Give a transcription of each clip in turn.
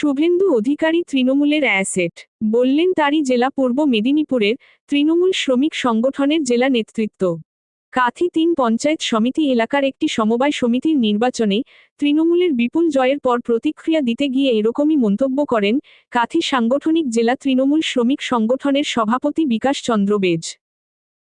শুভেন্দু অধিকারী তৃণমূলের অ্যাসেট বললেন তারই জেলা পূর্ব মেদিনীপুরের তৃণমূল শ্রমিক সংগঠনের জেলা নেতৃত্ব। কাথি ৩ পঞ্চায়েত সমিতি এলাকার একটি সমবায় সমিতির নির্বাচনে তৃণমূলের বিপুল জয়ের পর প্রতিক্রিয়া দিতে গিয়ে এরকমই মন্তব্য করেন কাথি সাংগঠনিক জেলা তৃণমূল শ্রমিক সংগঠনের সভাপতি বিকাশ চন্দ্র বেজ।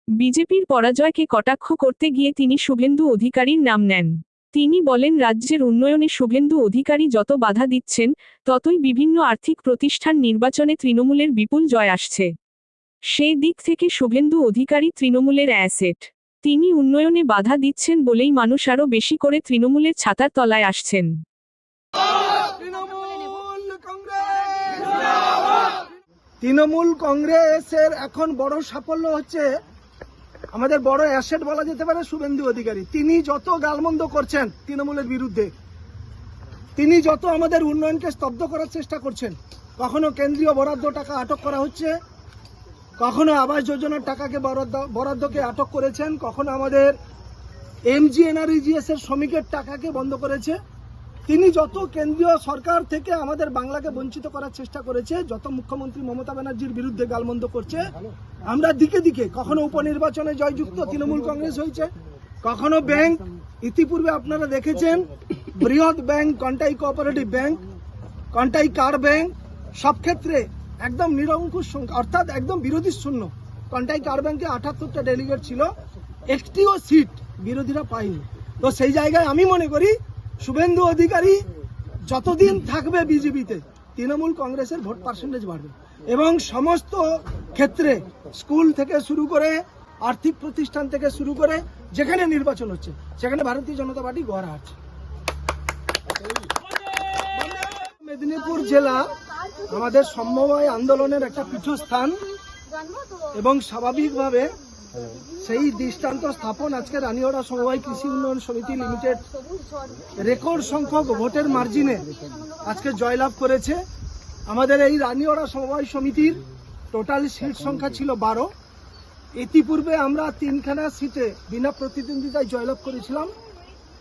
বিজেপির পরাজয়কে কটাক্ষ করতে গিয়ে তিনি শুভেন্দু অধিকারীর নাম নেন। তিনি বলেন, রাজ্যের উন্নয়নে শুভেন্দু অধিকারী যত বাধা দিচ্ছেন ততই বিভিন্ন আর্থিক প্রতিষ্ঠান নির্বাচনে তৃণমূলের বিপুল জয় আসছে। সেই দিক থেকে শুভেন্দু অধিকারী তৃণমূলের অ্যাসেট। তিনি উন্নয়নে বাধা দিচ্ছেন বলেই মানুষ আরও বেশি করে তৃণমূলের ছাতার তলায় আসছেন। তৃণমূল কংগ্রেসের এখন বড় সাফল্য হচ্ছে, আমাদের বড় অ্যাসেট বলা যেতে পারে শুভেন্দু অধিকারী। তিনি যত গালমন্দ করছেন তৃণমূলের বিরুদ্ধে, তিনি যত আমাদের উন্নয়নকে স্তব্ধ করার চেষ্টা করছেন, কখনো কেন্দ্রীয় বরাদ্দ টাকা আটক করা হচ্ছে, কখনো আবাস যোজনার টাকাকে বরাদ্দকে আটক করেছেন, কখনো আমাদের MGNREGS এর শ্রমিকের টাকাকে বন্ধ করেছে। তিনি যত কেন্দ্রীয় সরকার থেকে আমাদের বাংলাকে বঞ্চিত করার চেষ্টা করেছে, যত মুখ্যমন্ত্রী মমতা ব্যানার্জির বিরুদ্ধে গালমন্দ করছে, আমরা দিকে দিকে কখনো উপনির্বাচনে জয়যুক্ত তৃণমূল কংগ্রেস হয়েছে, কখনো ব্যাংক, ইতিপূর্বে আপনারা দেখেছেন বৃহৎ bank Contai cooperative bank, Contai কার ব্যাংক, সব ক্ষেত্রে একদম নিরঙ্কুশ সংখ্যা, অর্থাৎ একদম বিরোধী শূন্য। কন্টাই কার ব্যাংকে 78টা ডেলিগেট ছিল, একটিও সিট বিরোধীরা পায়নি। তো সেই জায়গায় আমি মনে করি শুভেন্দু অধিকারী যতদিন থাকবে বিজেপিতে, তৃণমূল কংগ্রেসের ভোট পার্সেন্টেজ বাড়বে এবং সমস্ত ক্ষেত্রে, স্কুল থেকে শুরু করে আর্থিক প্রতিষ্ঠান থেকে শুরু করে যেখানে নির্বাচন হচ্ছে সেখানে ভারতীয় জনতা পার্টি গড়া আছে। মেদিনীপুর জেলা আমাদের সমবায় আন্দোলনের একটা পীঠস্থান এবং স্বাভাবিকভাবে সেই দৃষ্টান্ত স্থাপন আজকে রানীওড়া সমবায় কৃষি উন্নয়ন সমিতি লিমিটেড রেকর্ড সংখ্যক ভোটের মার্জিনে আজকে জয়লাভ করেছে। আমাদের এই রানীওড়া সমবায় সমিতির টোটাল সিট সংখ্যা ছিল 12। ইতিপূর্বে আমরা 3খানা সিটে বিনা প্রতিদ্বন্দ্বিতায় জয়লাভ করেছিলাম।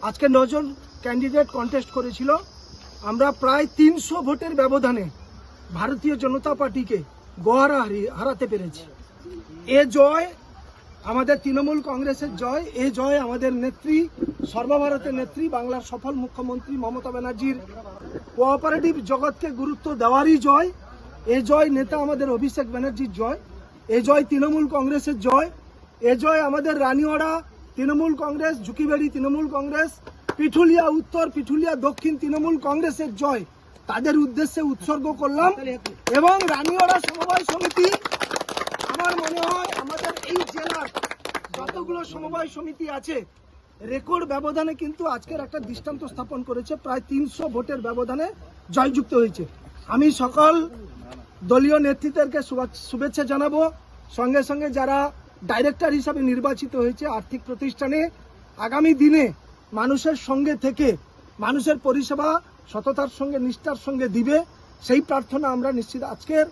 আজকে 9 জন ক্যান্ডিডেট কন্টেস্ট করেছিল। আমরা প্রায় 300 ভোটের ব্যবধানে ভারতীয় জনতা পার্টিকে গোহারা হারাতে পেরেছি। এ জয় আমাদের তৃণমূল কংগ্রেসের জয়, এই জয় আমাদের নেত্রী, সর্বভারতের নেত্রী, বাংলার সফল মুখ্যমন্ত্রী মমতা ব্যানার্জির কোঅপারেটিভ জগৎকে গুরুত্ব দেওয়ারই জয়। এই জয় নেতা আমাদের অভিষেক ব্যানার্জির জয়, এই জয় তৃণমূল কংগ্রেসের জয়, এ জয় আমাদের রানীওড়া তৃণমূল কংগ্রেস, ঝুঁকিবাড়ি তৃণমূল কংগ্রেস, পিঠুলিয়া উত্তর, পিঠুলিয়া দক্ষিণ তৃণমূল কংগ্রেসের জয় তাদের উদ্দেশ্যে উৎসর্গ করলাম। এবং রানীওড়া সমবায় সমিতি, আমার মনে হয় আমাদের এই জেলার যতগুলো সমবায় সমিতি আছে রেকর্ড ব্যবধানে কিন্তু আজকের একটা দৃষ্টান্ত স্থাপন করেছে, প্রায় 300 ভোটের ব্যবধানে জয়যুক্ত হয়েছে। আমি সকল দলীয় নেতৃত্বকে শুভেচ্ছা জানাবো, সঙ্গে সঙ্গে যারা ডাইরেক্টর হিসাবে নির্বাচিত হয়েছে আর্থিক প্রতিষ্ঠানে, আগামী দিনে মানুষের সঙ্গে থেকে মানুষের পরিষেবা সততার সঙ্গে নিষ্ঠার সঙ্গে দিবে, সেই প্রার্থনা আমরা নিশ্চিত আজকের